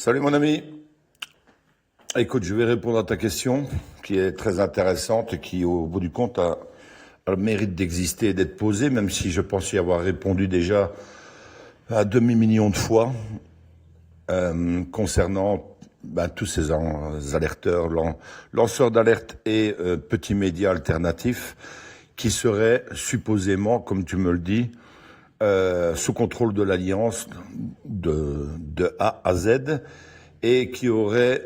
Salut mon ami. Écoute, je vais répondre à ta question qui est très intéressante et qui, au bout du compte, a le mérite d'exister et d'être posée, même si je pense y avoir répondu déjà un demi-million de fois concernant tous ces alerteurs, lanceurs d'alerte et petits médias alternatifs qui seraient supposément, comme tu me le dis, sous contrôle de l'Alliance de A à Z et qui aurait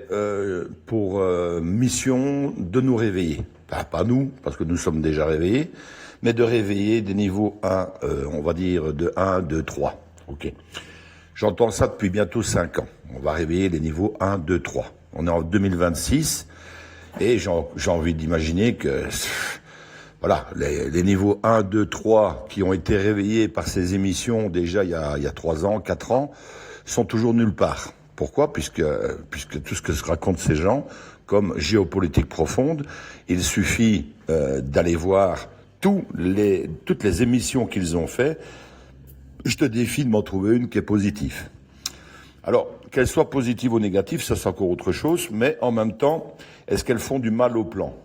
pour mission de nous réveiller. Pas nous, parce que nous sommes déjà réveillés, mais de réveiller des niveaux 1, on va dire de 1, 2, 3. Ok. J'entends ça depuis bientôt 5 ans. On va réveiller les niveaux 1, 2, 3. On est en 2026 et j'ai envie d'imaginer que voilà, les niveaux 1, 2, 3 qui ont été réveillés par ces émissions déjà il y a 3 ans, 4 ans, sont toujours nulle part. Pourquoi ? Puisque tout ce que se racontent ces gens, comme géopolitique profonde, il suffit d'aller voir toutes les émissions qu'ils ont fait. Je te défie de m'en trouver une qui est positive. Alors, qu'elle soit positive ou négative, ça c'est encore autre chose, mais en même temps, est-ce qu'elles font du mal au plan ?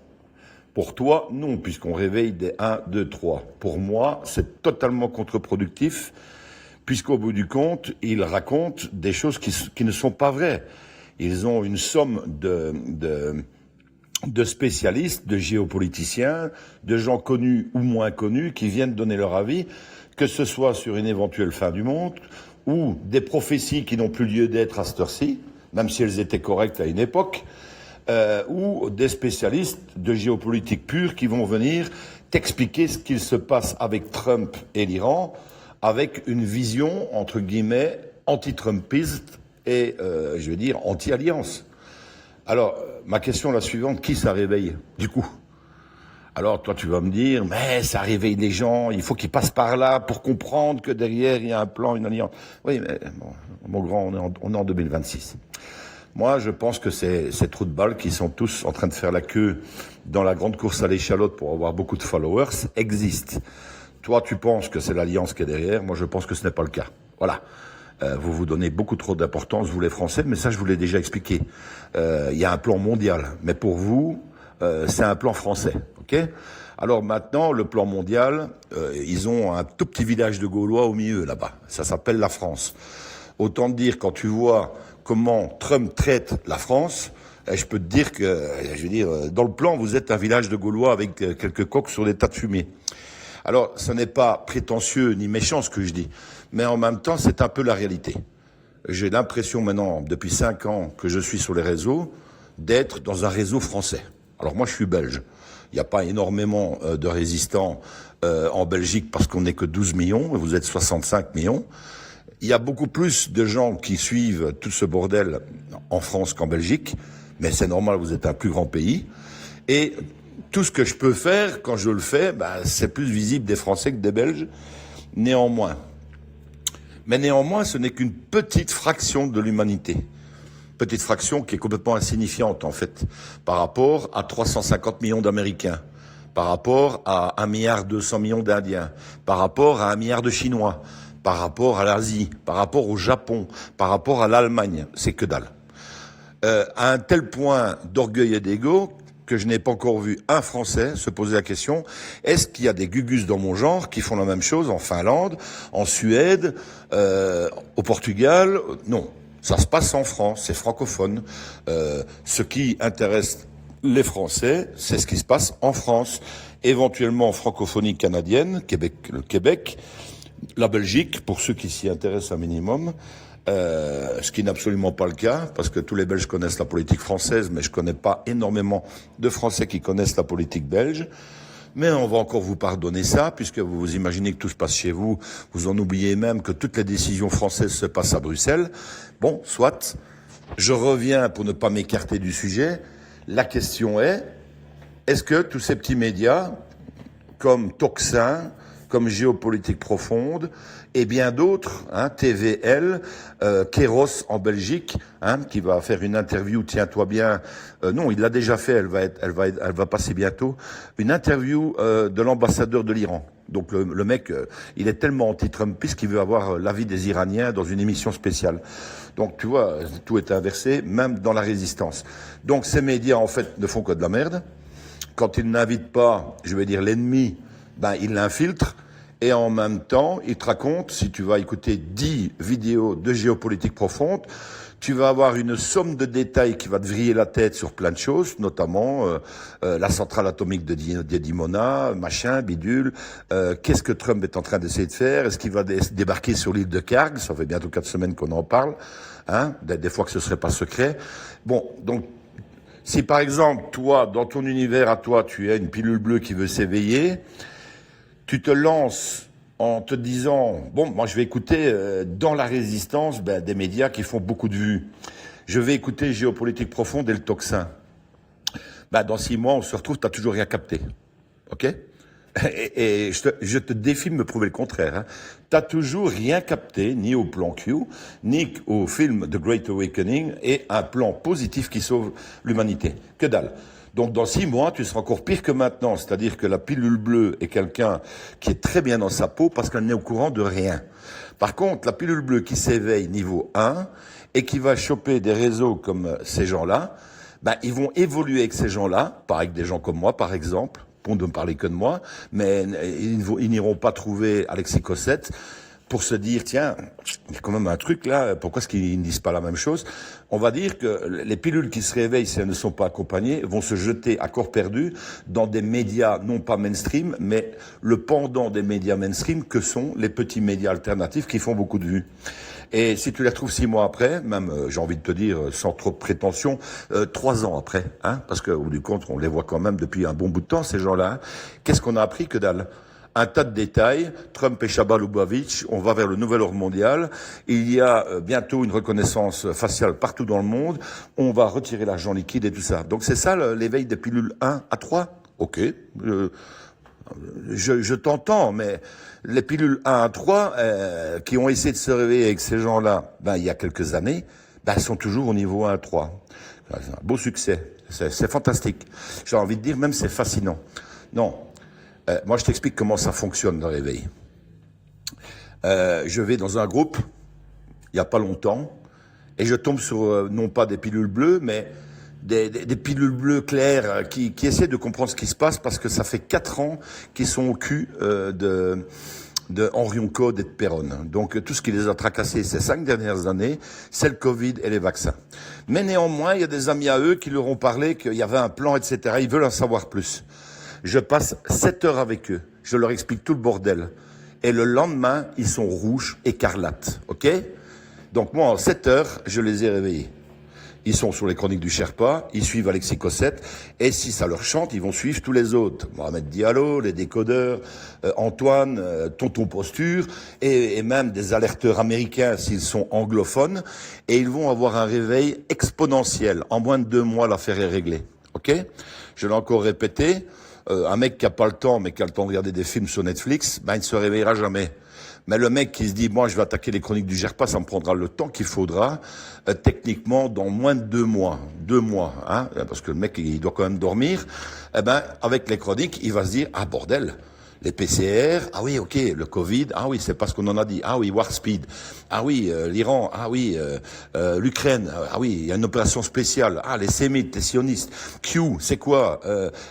Pour toi, non, puisqu'on réveille des 1, 2, 3. Pour moi, c'est totalement contre-productif, puisqu'au bout du compte, ils racontent des choses qui ne sont pas vraies. Ils ont une somme de spécialistes, de géopoliticiens, de gens connus ou moins connus qui viennent donner leur avis, que ce soit sur une éventuelle fin du monde ou des prophéties qui n'ont plus lieu d'être à cette heure-ci, même si elles étaient correctes à une époque, ou des spécialistes de géopolitique pure qui vont venir t'expliquer ce qu'il se passe avec Trump et l'Iran, avec une vision, entre guillemets, anti-trumpiste et, je veux dire, anti-alliance. Alors, ma question est la suivante, qui ça réveille, du coup ? Alors, toi, tu vas me dire, mais ça réveille les gens, il faut qu'ils passent par là pour comprendre que derrière, il y a un plan, une alliance. Oui, mais bon, mon grand, on est en 2026. Moi, je pense que ces trous de balles qui sont tous en train de faire la queue dans la grande course à l'échalote pour avoir beaucoup de followers existent. Toi, tu penses que c'est l'Alliance qui est derrière. Moi, je pense que ce n'est pas le cas. Voilà. Vous vous donnez beaucoup trop d'importance, vous les Français, mais ça, je vous l'ai déjà expliqué. Il y a un plan mondial, mais pour vous, c'est un plan français. Ok ? Alors maintenant, le plan mondial, ils ont un tout petit village de Gaulois au milieu, là-bas. Ça s'appelle la France. Autant te dire, quand tu vois comment Trump traite la France, je peux te dire que, je veux dire, dans le plan, vous êtes un village de Gaulois avec quelques coqs sur des tas de fumée. Alors, ce n'est pas prétentieux ni méchant ce que je dis, mais en même temps, c'est un peu la réalité. J'ai l'impression maintenant, depuis 5 ans que je suis sur les réseaux, d'être dans un réseau français. Alors moi, je suis belge. Il n'y a pas énormément de résistants en Belgique parce qu'on n'est que 12 millions, et vous êtes 65 millions. Il y a beaucoup plus de gens qui suivent tout ce bordel en France qu'en Belgique, mais c'est normal, vous êtes un plus grand pays. Et tout ce que je peux faire, quand je le fais, c'est plus visible des Français que des Belges, néanmoins. Mais néanmoins, ce n'est qu'une petite fraction de l'humanité. Petite fraction qui est complètement insignifiante, en fait, par rapport à 350 millions d'Américains, par rapport à 1,2 milliard d'Indiens, par rapport à 1 milliard de Chinois, par rapport à l'Asie, par rapport au Japon, par rapport à l'Allemagne. C'est que dalle. À un tel point d'orgueil et d'ego que je n'ai pas encore vu un Français se poser la question, est-ce qu'il y a des gugus dans mon genre qui font la même chose en Finlande, en Suède, au Portugal ? Non, ça se passe en France, c'est francophone. Ce qui intéresse les Français, c'est ce qui se passe en France. Éventuellement francophonie canadienne, le Québec, la Belgique, pour ceux qui s'y intéressent un minimum, ce qui n'est absolument pas le cas, parce que tous les Belges connaissent la politique française, mais je connais pas énormément de Français qui connaissent la politique belge. Mais on va encore vous pardonner ça, puisque vous imaginez que tout se passe chez vous, vous en oubliez même que toutes les décisions françaises se passent à Bruxelles. Bon, soit. Je reviens pour ne pas m'écarter du sujet. La question est-ce que tous ces petits médias, comme Toxin, comme Géopolitique Profonde, et bien d'autres, TVL, Kéros en Belgique, qui va faire une interview, tiens-toi bien, non, il l'a déjà fait, elle va passer bientôt, une interview de l'ambassadeur de l'Iran. Donc le mec, il est tellement anti-Trumpiste qu'il veut avoir l'avis des Iraniens dans une émission spéciale. Donc tu vois, tout est inversé, même dans la résistance. Donc ces médias, en fait, ne font que de la merde. Quand ils n'invitent pas, je vais dire, l'ennemi, ben ils l'infiltrent. Et en même temps, ils te racontent, si tu vas écouter 10 vidéos de géopolitique profonde, tu vas avoir une somme de détails qui va te vriller la tête sur plein de choses, notamment la centrale atomique de Dimona, machin, bidule. Qu'est-ce que Trump est en train d'essayer de faire? Est-ce qu'il va débarquer sur l'île de Kharg? Ça fait bientôt 4 semaines qu'on en parle. Hein, des fois que ce serait pas secret. Bon, donc si par exemple, toi, dans ton univers à toi, tu as une pilule bleue qui veut s'éveiller, tu te lances en te disant, bon, moi je vais écouter dans la résistance des médias qui font beaucoup de vues. Je vais écouter Géopolitique Profonde et le Tocsin. Dans 6 mois, on se retrouve, t'as toujours rien capté. Ok? Et je te défie de me prouver le contraire. Hein. T'as toujours rien capté, ni au plan Q, ni au film The Great Awakening, et un plan positif qui sauve l'humanité. Que dalle. Donc dans 6 mois, tu seras encore pire que maintenant. C'est-à-dire que la pilule bleue est quelqu'un qui est très bien dans sa peau parce qu'elle n'est au courant de rien. Par contre, la pilule bleue qui s'éveille niveau 1 et qui va choper des réseaux comme ces gens-là, ils vont évoluer avec ces gens-là, pas avec des gens comme moi par exemple, pour ne parler que de moi, mais ils n'iront pas trouver Alexis Cossette pour se dire, tiens, il y a quand même un truc là, pourquoi est-ce qu'ils ne disent pas la même chose? On va dire que les pilules qui se réveillent, si elles ne sont pas accompagnées, vont se jeter à corps perdu dans des médias non pas mainstream, mais le pendant des médias mainstream que sont les petits médias alternatifs qui font beaucoup de vues. Et si tu les retrouves 6 mois après, même, j'ai envie de te dire, sans trop de prétention, 3 ans après, hein, parce qu'au bout du compte, on les voit quand même depuis un bon bout de temps, ces gens-là. Hein. Qu'est-ce qu'on a appris? Que dalle. Un tas de détails, Trump et Chaba-Lubavitch, on va vers le nouvel ordre mondial, il y a bientôt une reconnaissance faciale partout dans le monde, on va retirer l'argent liquide et tout ça. Donc c'est ça l'éveil des pilules 1 à 3? Ok, je t'entends, mais les pilules 1 à 3 qui ont essayé de se réveiller avec ces gens-là il y a quelques années, sont toujours au niveau 1 à 3. C'est un beau succès, c'est fantastique. J'ai envie de dire même c'est fascinant. Non. Moi, je t'explique comment ça fonctionne, le réveil. Je vais dans un groupe, il n'y a pas longtemps, et je tombe sur, non pas des pilules bleues, mais des pilules bleues claires qui essaient de comprendre ce qui se passe, parce que ça fait 4 ans qu'ils sont au cul de Henri Oncode et de Perron. Donc, tout ce qui les a tracassés ces 5 dernières années, c'est le Covid et les vaccins. Mais néanmoins, il y a des amis à eux qui leur ont parlé qu'il y avait un plan, etc. Ils veulent en savoir plus. Je passe 7 heures avec eux. Je leur explique tout le bordel. Et le lendemain, ils sont rouges, écarlates. OK? Donc moi, en 7 heures, je les ai réveillés. Ils sont sur les chroniques du Sherpa, ils suivent Alexis Cossette, et si ça leur chante, ils vont suivre tous les autres. Mohamed Diallo, les décodeurs, Antoine, Tonton Posture, et même des alerteurs américains s'ils sont anglophones, et ils vont avoir un réveil exponentiel. En moins de 2 mois, l'affaire est réglée. OK? Je l'ai encore répété. Un mec qui a pas le temps, mais qui a le temps de regarder des films sur Netflix, il ne se réveillera jamais. Mais le mec qui se dit, moi, je vais attaquer les chroniques du Sherpa, ça me prendra le temps qu'il faudra, techniquement, dans moins de 2 mois. 2 mois, hein, parce que le mec, il doit quand même dormir. Avec les chroniques, il va se dire, ah, bordel. Les PCR, ah oui, ok, le Covid, ah oui, c'est pas ce qu'on en a dit, ah oui, War Speed, ah oui, l'Iran, ah oui, l'Ukraine, ah oui, il y a une opération spéciale, ah les sémites, les sionistes, Q, c'est quoi,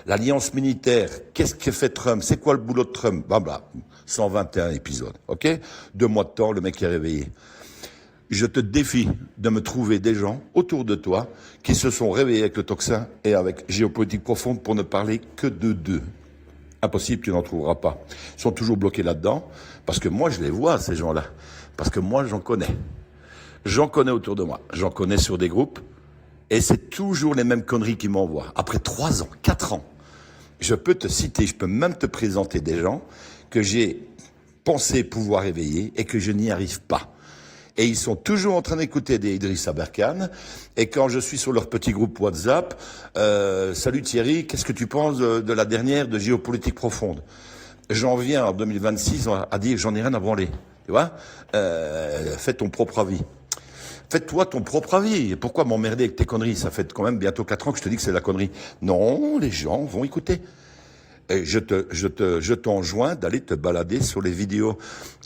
l'alliance militaire, qu'est-ce que fait Trump, c'est quoi le boulot de Trump, 121 épisodes, ok, 2 mois de temps, le mec est réveillé. Je te défie de me trouver des gens autour de toi qui se sont réveillés avec le Tocsin et avec Géopolitique Profonde pour ne parler que de deux. Impossible, tu n'en trouveras pas. Ils sont toujours bloqués là-dedans, parce que moi, je les vois, ces gens-là. Parce que moi, j'en connais. J'en connais autour de moi. J'en connais sur des groupes, et c'est toujours les mêmes conneries qui m'envoient. Après 3 ans, 4 ans, je peux te citer, je peux même te présenter des gens que j'ai pensé pouvoir éveiller et que je n'y arrive pas. Et ils sont toujours en train d'écouter des Idriss Aberkane. Et quand je suis sur leur petit groupe WhatsApp, salut Thierry, qu'est-ce que tu penses de la dernière de Géopolitique Profonde? J'en viens en 2026 à dire j'en ai rien à branler. Tu vois, fais ton propre avis. Fais-toi ton propre avis. Pourquoi m'emmerder avec tes conneries? Ça fait quand même bientôt 4 ans que je te dis que c'est de la connerie. Non, les gens vont écouter. Et je t'enjoins d'aller te balader sur les vidéos.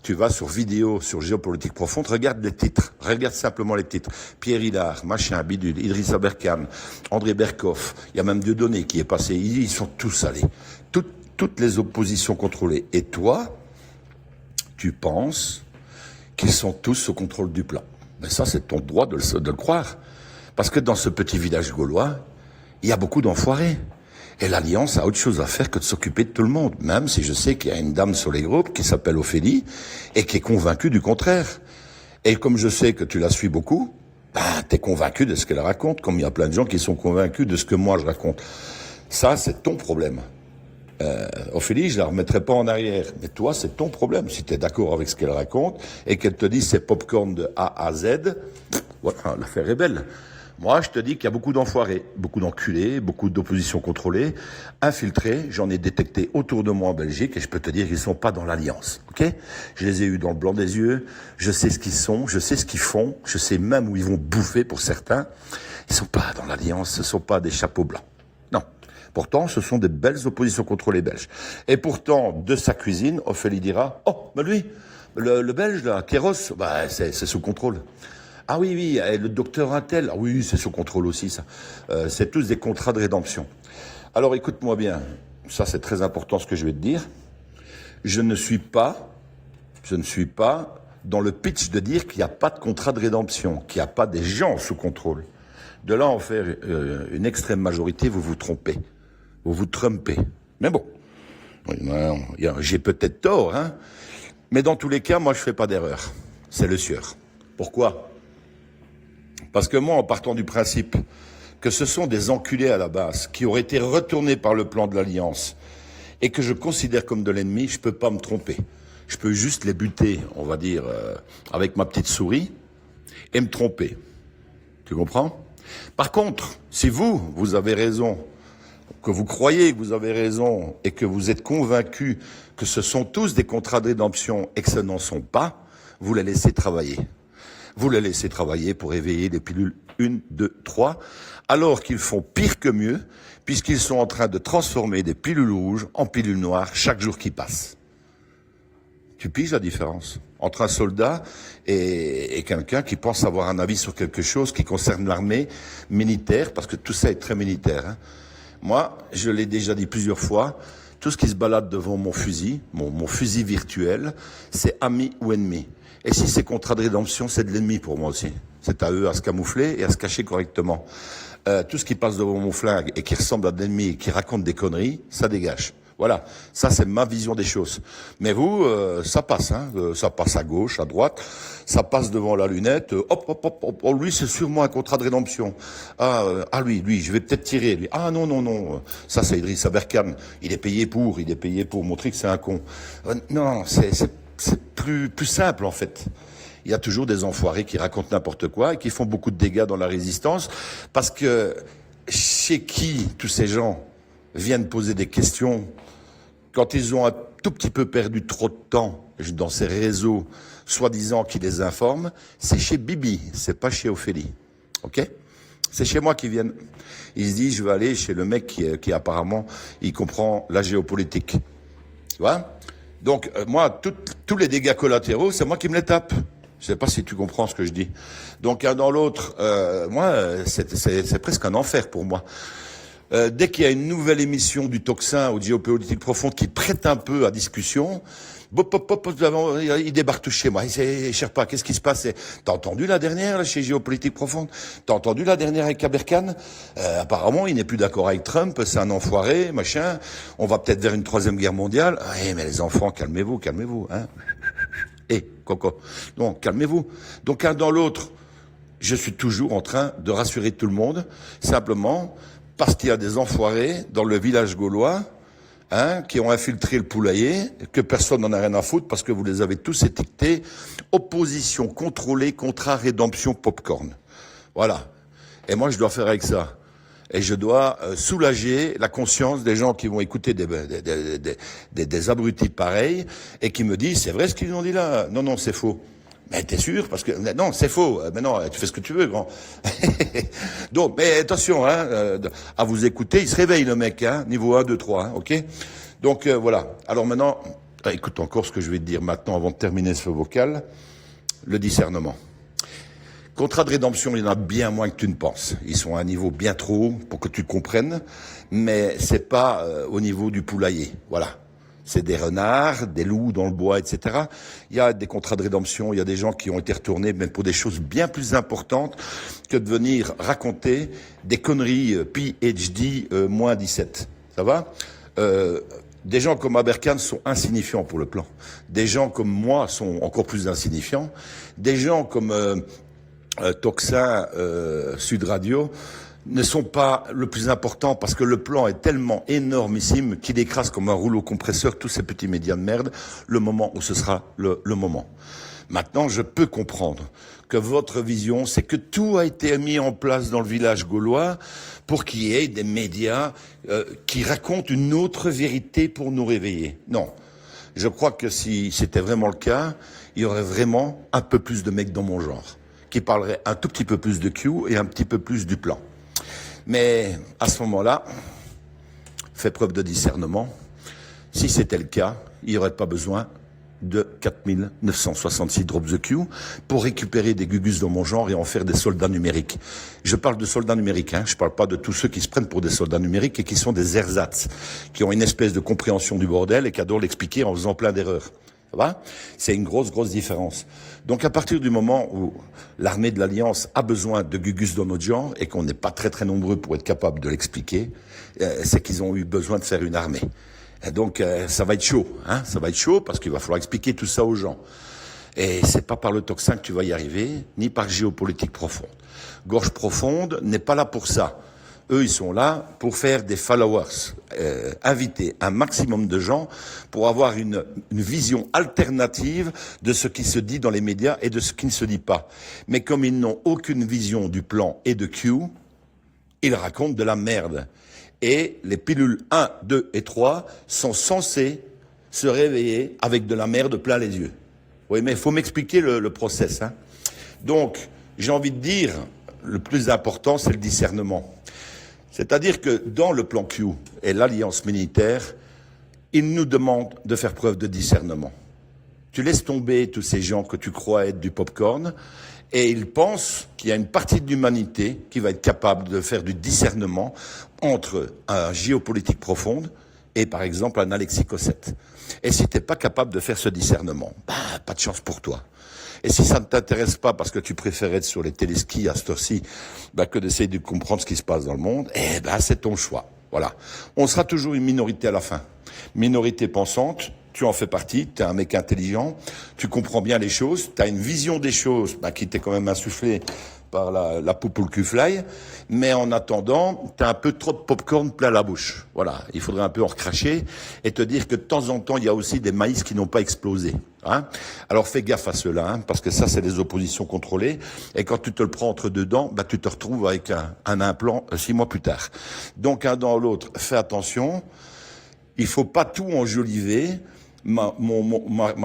Tu vas sur vidéo, sur Géopolitique Profonde, regarde les titres. Regarde simplement les titres. Pierre Hillard, machin, bidule, Idrissa Berkane, André Berkoff. Il y a même Dieudonné qui est passé. Ils sont tous allés. Toutes les oppositions contrôlées. Et toi, tu penses qu'ils sont tous sous contrôle du plan. Mais ça, c'est ton droit de le croire. Parce que dans ce petit village gaulois, il y a beaucoup d'enfoirés. Et l'Alliance a autre chose à faire que de s'occuper de tout le monde. Même si je sais qu'il y a une dame sur les groupes qui s'appelle Ophélie et qui est convaincue du contraire. Et comme je sais que tu la suis beaucoup, t'es convaincu de ce qu'elle raconte, comme il y a plein de gens qui sont convaincus de ce que moi je raconte. Ça, c'est ton problème. Ophélie, je la remettrai pas en arrière. Mais toi, c'est ton problème. Si tu es d'accord avec ce qu'elle raconte et qu'elle te dit c'est popcorn de A à Z, voilà, l'affaire est belle. Moi, je te dis qu'il y a beaucoup d'enfoirés, beaucoup d'enculés, beaucoup d'opposition contrôlée, infiltrés. J'en ai détecté autour de moi en Belgique et je peux te dire qu'ils sont pas dans l'Alliance. Ok ? Je les ai eus dans le blanc des yeux. Je sais ce qu'ils sont, je sais ce qu'ils font, je sais même où ils vont bouffer pour certains. Ils sont pas dans l'Alliance, ce sont pas des chapeaux blancs. Non. Pourtant, ce sont des belles oppositions contrôlées belges. Et pourtant, de sa cuisine, Ophélie dira, oh, mais lui, le Belge, là, Kéros, c'est sous contrôle. Ah oui, oui, le docteur Intel, ah oui, c'est sous contrôle aussi, ça. C'est tous des contrats de rédemption. Alors, écoute-moi bien, ça c'est très important ce que je vais te dire. Je ne suis pas dans le pitch de dire qu'il n'y a pas de contrat de rédemption, qu'il n'y a pas des gens sous contrôle. De là en faire une extrême majorité, vous vous trompez. Vous vous trumpez. Mais bon, j'ai peut-être tort, hein. Mais dans tous les cas, moi je fais pas d'erreur. C'est le sieur. Pourquoi ? Parce que moi, en partant du principe que ce sont des enculés à la base, qui auraient été retournés par le plan de l'Alliance, et que je considère comme de l'ennemi, je peux pas me tromper. Je peux juste les buter, on va dire, avec ma petite souris, et me tromper. Tu comprends ? Par contre, si vous avez raison, que vous croyez que vous avez raison, et que vous êtes convaincu que ce sont tous des contrats de rédemption, et que ce n'en sont pas, vous les laissez travailler. Vous les laissez travailler pour éveiller les pilules 1, 2, 3, alors qu'ils font pire que mieux, puisqu'ils sont en train de transformer des pilules rouges en pilules noires chaque jour qui passe. Tu piges la différence entre un soldat et quelqu'un qui pense avoir un avis sur quelque chose qui concerne l'armée militaire, parce que tout ça est très militaire. Hein. Moi, je l'ai déjà dit plusieurs fois, tout ce qui se balade devant mon fusil, mon fusil virtuel, c'est ami ou ennemi. Et si c'est contrat de rédemption, c'est de l'ennemi pour moi aussi. C'est à eux à se camoufler et à se cacher correctement. Tout ce qui passe devant mon flingue et qui ressemble à de l'ennemi et qui raconte des conneries, ça dégage. Voilà, ça c'est ma vision des choses. Mais vous, ça passe, hein. Ça passe à gauche, à droite, ça passe devant la lunette. Oh, lui c'est sûrement un contrat de rédemption. Lui, je vais peut-être tirer. Lui. Ah non, ça c'est Idrissa Berkane. Il est payé pour montrer que c'est un con. Non, c'est plus simple en fait. Il y a toujours des enfoirés qui racontent n'importe quoi et qui font beaucoup de dégâts dans la résistance parce que chez qui tous ces gens viennent poser des questions quand ils ont un tout petit peu perdu trop de temps dans ces réseaux soi-disant qui les informent, c'est chez Bibi, c'est pas chez Ophélie. Ok ? C'est chez moi qu'ils viennent. Ils se disent, je vais aller chez le mec qui apparemment, il comprend la géopolitique. Tu vois ? Donc, moi, tous les dégâts collatéraux, c'est moi qui me les tape. Je sais pas si tu comprends ce que je dis. Donc, un dans l'autre, moi, c'est presque un enfer pour moi. Dès qu'il y a une nouvelle émission du Tocsin ou de Géopolitique Profonde qui prête un peu à discussion, il débarque tout chez moi. Il cherche pas. Qu'est-ce qui se passe? T'as entendu la dernière là, chez Géopolitique Profonde? T'as entendu la dernière avec Berkane? Apparemment, il n'est plus d'accord avec Trump. C'est un enfoiré, machin. On va peut-être vers une troisième guerre mondiale. Eh, mais les enfants, calmez-vous, hein. Coco. Non, calmez-vous. Donc, un dans l'autre, je suis toujours en train de rassurer tout le monde. Simplement, parce qu'il y a des enfoirés dans le village gaulois, qui ont infiltré le poulailler, que personne n'en a rien à foutre parce que vous les avez tous étiquetés. Opposition contrôlée, contrat, rédemption, popcorn. Voilà. Et moi, je dois faire avec ça. Et je dois soulager la conscience des gens qui vont écouter des abrutis pareils et qui me disent, c'est vrai ce qu'ils ont dit là? Non, c'est faux. Mais t'es sûr? Parce que non, c'est faux. Mais non, tu fais ce que tu veux, grand. Donc, mais attention, à vous écouter, il se réveille le mec, niveau 1, 2, 3, ok? Donc voilà. Alors maintenant, écoute encore ce que je vais te dire maintenant avant de terminer ce vocal. Le discernement. Contrat de rédemption, il y en a bien moins que tu ne penses. Ils sont à un niveau bien trop haut pour que tu comprennes, mais c'est pas au niveau du poulailler. Voilà. C'est des renards, des loups dans le bois, etc. Il y a des contrats de rédemption, il y a des gens qui ont été retournés même pour des choses bien plus importantes que de venir raconter des conneries PhD moins 17. Ça va Des gens comme Aberkan sont insignifiants pour le plan. Des gens comme moi sont encore plus insignifiants. Des gens comme Toxin, Sud Radio, ne sont pas le plus important parce que le plan est tellement énormissime qu'il écrase comme un rouleau compresseur tous ces petits médias de merde le moment où ce sera le moment. Maintenant, je peux comprendre que votre vision, c'est que tout a été mis en place dans le village gaulois pour qu'il y ait des médias qui racontent une autre vérité pour nous réveiller. Non. Je crois que si c'était vraiment le cas, il y aurait vraiment un peu plus de mecs dans mon genre qui parlerait un tout petit peu plus de Q et un petit peu plus du plan. Mais à ce moment-là, fais preuve de discernement. Si c'était le cas, il n'y aurait pas besoin de 4966 drops de Q pour récupérer des gugus dans mon genre et en faire des soldats numériques. Je parle de soldats numériques, je parle pas de tous ceux qui se prennent pour des soldats numériques et qui sont des ersatz, qui ont une espèce de compréhension du bordel et qui adorent l'expliquer en faisant plein d'erreurs. Ça va ? C'est une grosse différence. Donc à partir du moment où l'armée de l'Alliance a besoin de gugus dans notre genre et qu'on n'est pas très nombreux pour être capable de l'expliquer, c'est qu'ils ont eu besoin de faire une armée. Et donc ça va être chaud, ça va être chaud parce qu'il va falloir expliquer tout ça aux gens. Et c'est pas par le Toxin que tu vas y arriver, ni par géopolitique profonde. Gorge profonde n'est pas là pour ça. Eux, ils sont là pour faire des followers, inviter un maximum de gens pour avoir une vision alternative de ce qui se dit dans les médias et de ce qui ne se dit pas. Mais comme ils n'ont aucune vision du plan et de Q, ils racontent de la merde. Et les pilules 1, 2 et 3 sont censées se réveiller avec de la merde plein les yeux. Oui, mais il faut m'expliquer le process. Donc, j'ai envie de dire, le plus important, c'est le discernement. C'est-à-dire que dans le plan Q et l'alliance militaire, ils nous demandent de faire preuve de discernement. Tu laisses tomber tous ces gens que tu crois être du popcorn et ils pensent qu'il y a une partie de l'humanité qui va être capable de faire du discernement entre un géopolitique profonde et par exemple un Alexis Cossette. Et si tu n'es pas capable de faire ce discernement, pas de chance pour toi. Et si ça ne t'intéresse pas parce que tu préfères être sur les téléskis à cette heure-ci que d'essayer de comprendre ce qui se passe dans le monde, c'est ton choix. Voilà. On sera toujours une minorité à la fin. Minorité pensante, tu en fais partie, tu es un mec intelligent, tu comprends bien les choses, tu as une vision des choses qui t'est quand même insufflée par la poupe ou le cul-fly, mais en attendant, t'as un peu trop de popcorn plein la bouche. Voilà, il faudrait un peu en recracher et te dire que de temps en temps, il y a aussi des maïs qui n'ont pas explosé. Alors fais gaffe à cela, parce que ça, c'est des oppositions contrôlées, et quand tu te le prends entre deux dents, tu te retrouves avec un implant 6 mois plus tard. Donc, un dans l'autre, fais attention, il faut pas tout enjoliver. Ma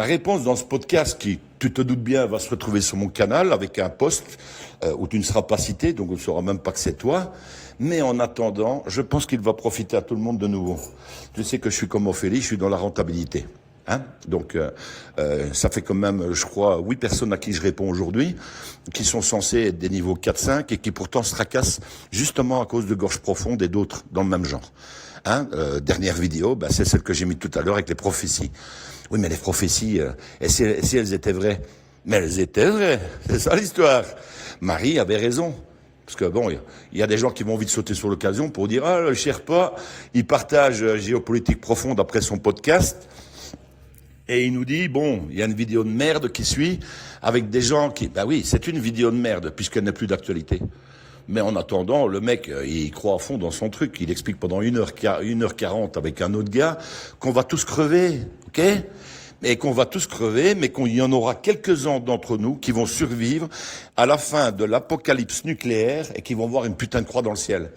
réponse dans ce podcast, qui, tu te doutes bien, va se retrouver sur mon canal avec un post où tu ne seras pas cité, donc on ne saura même pas que c'est toi. Mais en attendant, je pense qu'il va profiter à tout le monde de nouveau. Tu sais que je suis comme Ophélie, je suis dans la rentabilité. Donc ça fait quand même, je crois, 8 personnes à qui je réponds aujourd'hui, qui sont censées être des niveaux 4-5 et qui pourtant se tracassent justement à cause de Gorge Profonde et d'autres dans le même genre. Dernière vidéo, c'est celle que j'ai mise tout à l'heure avec les prophéties. Oui, mais les prophéties, et si elles étaient vraies? Mais elles étaient vraies, c'est ça l'histoire. Marie avait raison. Parce que il y a des gens qui vont vite sauter sur l'occasion pour dire, le Sherpa, il partage géopolitique profonde après son podcast. Et il nous dit, il y a une vidéo de merde qui suit avec des gens qui... oui, c'est une vidéo de merde puisqu'elle n'est plus d'actualité. Mais en attendant, le mec, il croit à fond dans son truc. Il explique pendant 1h40 avec un autre gars qu'on va tous crever, ok ? Et qu'on va tous crever, mais qu'il y en aura quelques-uns d'entre nous qui vont survivre à la fin de l'apocalypse nucléaire et qui vont voir une putain de croix dans le ciel.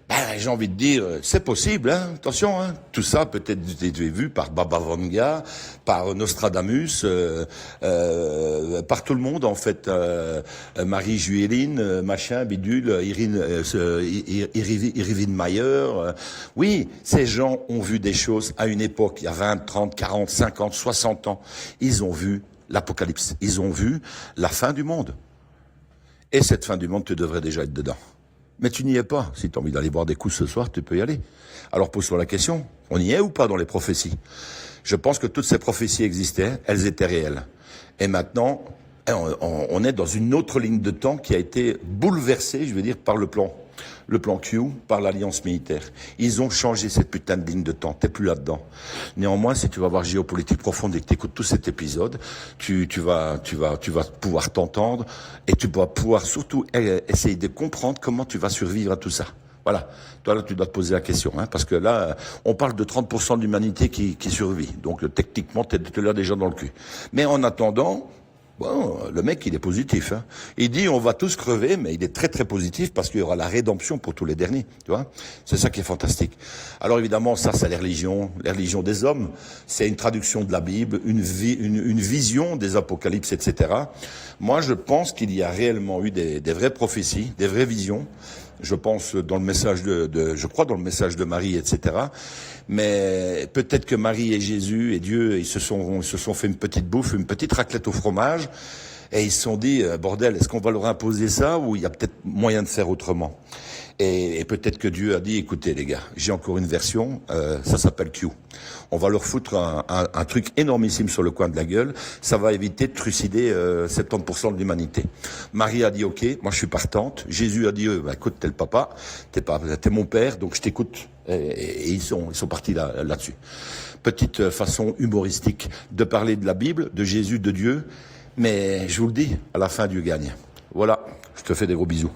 Ben, j'ai envie de dire, c'est possible, hein, attention, hein. Tout ça peut-être été vu par Baba Vanga, par Nostradamus, par tout le monde en fait, Marie Juéline, machin, bidule, Irvine Mayer. Oui, ces gens ont vu des choses à une époque, il y a 20, 30, 40, 50, 60 ans. Ils ont vu l'apocalypse, ils ont vu la fin du monde. Et cette fin du monde, tu devrais déjà être dedans. Mais tu n'y es pas. Si tu as envie d'aller boire des coups ce soir, tu peux y aller. Alors pose-toi la question, on y est ou pas dans les prophéties? Je pense que toutes ces prophéties existaient, elles étaient réelles. Et maintenant, on est dans une autre ligne de temps qui a été bouleversée, je veux dire, par le plan Q, par l'alliance militaire. Ils ont changé cette putain de ligne de temps, t'es plus là-dedans. Néanmoins, si tu vas voir Géopolitique Profonde et que t'écoutes tout cet épisode, tu vas pouvoir t'entendre et tu vas pouvoir surtout essayer de comprendre comment tu vas survivre à tout ça. Voilà. Toi, là, tu dois te poser la question, hein, parce que là, on parle de 30% de l'humanité qui survit. Donc, techniquement, t'es là déjà dans le cul. Mais en attendant, bon, le mec, il est positif, hein. Il dit, on va tous crever, mais il est très très positif parce qu'il y aura la rédemption pour tous les derniers, tu vois. C'est ça qui est fantastique. Alors évidemment, ça, c'est les religions des hommes. C'est une traduction de la Bible, une vision des apocalypses, etc. Moi, je pense qu'il y a réellement eu des vraies prophéties, des vraies visions. Je pense dans le message je crois dans le message de Marie, etc. Mais peut-être que Marie et Jésus et Dieu, ils se sont fait une petite bouffe, une petite raclette au fromage, et ils se sont dit, bordel, est-ce qu'on va leur imposer ça ou il y a peut-être moyen de faire autrement? Et peut-être que Dieu a dit, écoutez les gars, j'ai encore une version, ça s'appelle Q. On va leur foutre un truc énormissime sur le coin de la gueule, ça va éviter de trucider 70% de l'humanité. Marie a dit ok, moi je suis partante. Jésus a dit écoute, t'es le papa, t'es mon père, donc je t'écoute. Et ils sont partis là-dessus. Petite façon humoristique de parler de la Bible, de Jésus, de Dieu, mais je vous le dis, à la fin Dieu gagne. Voilà, je te fais des gros bisous.